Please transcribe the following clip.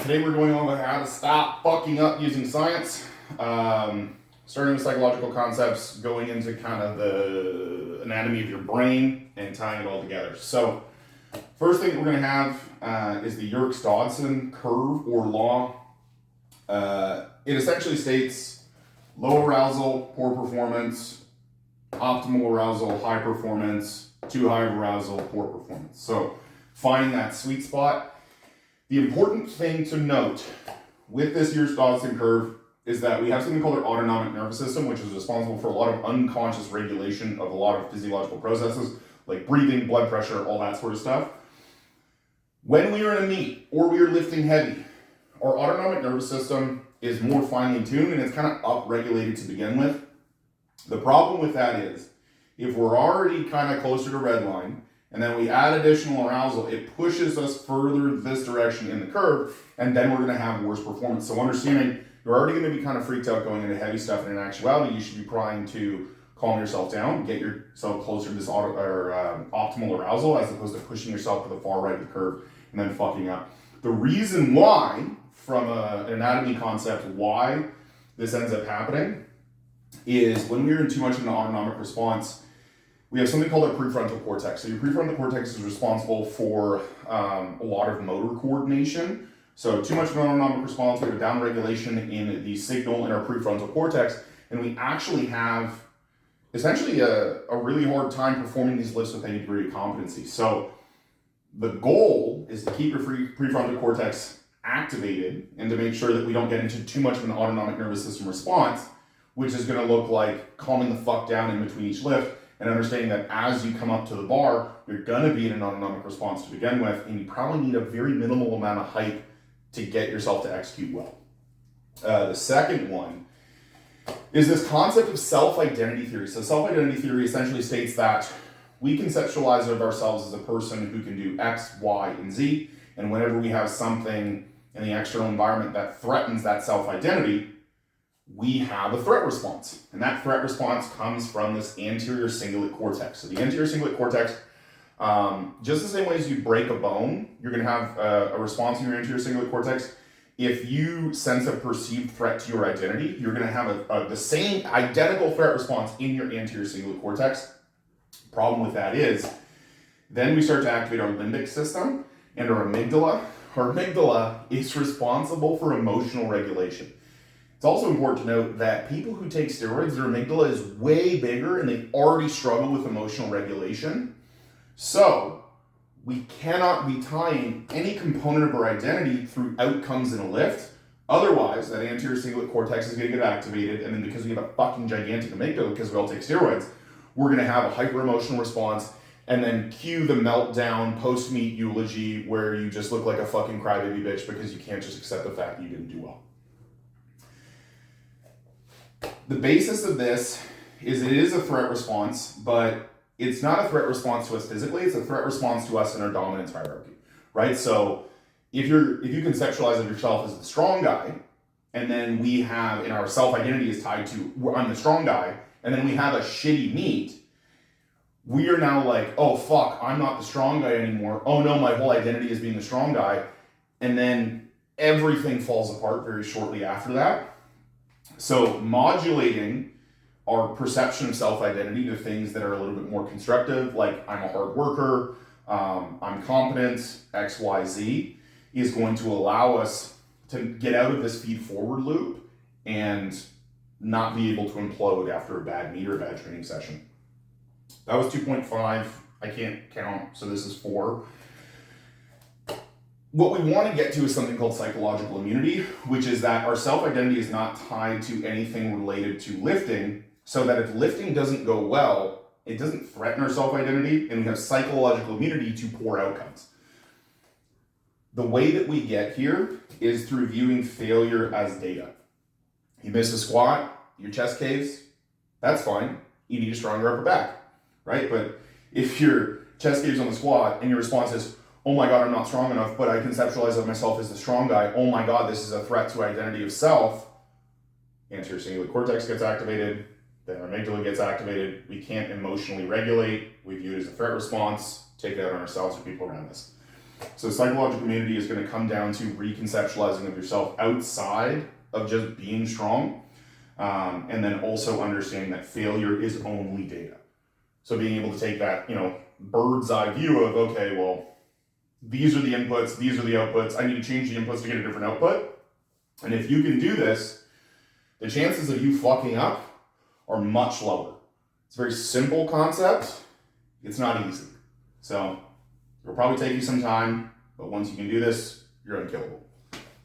Today we're going over how to stop fucking up using science. Starting with psychological concepts, going into kind of the anatomy of your brain and tying it all together. So, first thing that we're going to have is the Yerkes-Dodson curve or law. It essentially states low arousal, poor performance, optimal arousal, high performance, too high of arousal, poor performance. So, finding that sweet spot. The important thing to note with this Yerkes-Dodson curve is that we have something called our autonomic nervous system, which is responsible for a lot of unconscious regulation of a lot of physiological processes, like breathing, blood pressure, all that sort of stuff. When we are in a meet or we are lifting heavy, our autonomic nervous system is more finely tuned and it's kind of up-regulated to begin with. The problem with that is, if we're already kind of closer to red line, and then we add additional arousal, it pushes us further this direction in the curve, and then we're going to have worse performance. So understanding you're already going to be kind of freaked out going into heavy stuff, and in actuality, you should be trying to calm yourself down, get yourself closer to this optimal arousal, as opposed to pushing yourself to the far right of the curve and then fucking up. The reason why, from an anatomy concept, why this ends up happening is when we're in too much of an autonomic response, we have something called our prefrontal cortex. So your prefrontal cortex is responsible for a lot of motor coordination. So too much of an autonomic response, we have a downregulation in the signal in our prefrontal cortex, and we actually have essentially a really hard time performing these lifts with any degree of competency. So the goal is to keep your prefrontal cortex activated and to make sure that we don't get into too much of an autonomic nervous system response, which is going to look like calming the fuck down in between each lift, and understanding that as you come up to the bar, you're going to be in an autonomic response to begin with, and you probably need a very minimal amount of hype to get yourself to execute well. The second one is this concept of self-identity theory. So self-identity theory essentially states that we conceptualize of ourselves as a person who can do X, Y, and Z, and whenever we have something in the external environment that threatens that self-identity, we have a threat response. And that threat response comes from this anterior cingulate cortex. So the anterior cingulate cortex, just the same way as you break a bone, you're going to have a response in your anterior cingulate cortex. If you sense a perceived threat to your identity, you're going to have the same identical threat response in your anterior cingulate cortex. Problem with that is, then we start to activate our limbic system and our amygdala. Our amygdala is responsible for emotional regulation. It's also important to note that people who take steroids, their amygdala is way bigger and they already struggle with emotional regulation. So we cannot be tying any component of our identity through outcomes in a lift. Otherwise, that anterior cingulate cortex is going to get activated, and then because we have a fucking gigantic amygdala, because we all take steroids, we're going to have a hyper-emotional response, and then cue the meltdown post-meet eulogy where you just look like a fucking crybaby bitch because you can't just accept the fact that you didn't do well. The basis of this is it is a threat response, but it's not a threat response to us physically, it's a threat response to us in our dominance hierarchy, right? So if you conceptualize of yourself as the strong guy, and then we have, and our self-identity is tied to, I'm the strong guy, and then we have a shitty meet, we are now like, oh fuck, I'm not the strong guy anymore. Oh no, my whole identity is being the strong guy. And then everything falls apart very shortly after that. So modulating our perception of self-identity to things that are a little bit more constructive, like I'm a hard worker, I'm competent, X, Y, Z, is going to allow us to get out of this feed-forward loop and not be able to implode after a bad meet or a bad training session. That was 2.5. I can't count, so this is 4. What we want to get to is something called psychological immunity, which is that our self-identity is not tied to anything related to lifting, so that if lifting doesn't go well, it doesn't threaten our self-identity, and we have psychological immunity to poor outcomes. The way that we get here is through viewing failure as data. You miss a squat, your chest caves, that's fine. You need a stronger upper back, right? But if your chest caves on the squat and your response is, oh my God, I'm not strong enough, but I conceptualize of myself as the strong guy. Oh my God, this is a threat to identity of self. Anterior cingulate cortex gets activated, then our amygdala gets activated. We can't emotionally regulate. We view it as a threat response, take it out on ourselves or people around us. So psychological immunity is going to come down to reconceptualizing of yourself outside of just being strong, and then also understanding that failure is only data. So being able to take that, bird's eye view of, okay, well, these are the inputs, these are the outputs, I need to change the inputs to get a different output. And if you can do this, the chances of you fucking up are much lower. It's a very simple concept. It's not easy. So it'll probably take you some time, but once you can do this, you're unkillable.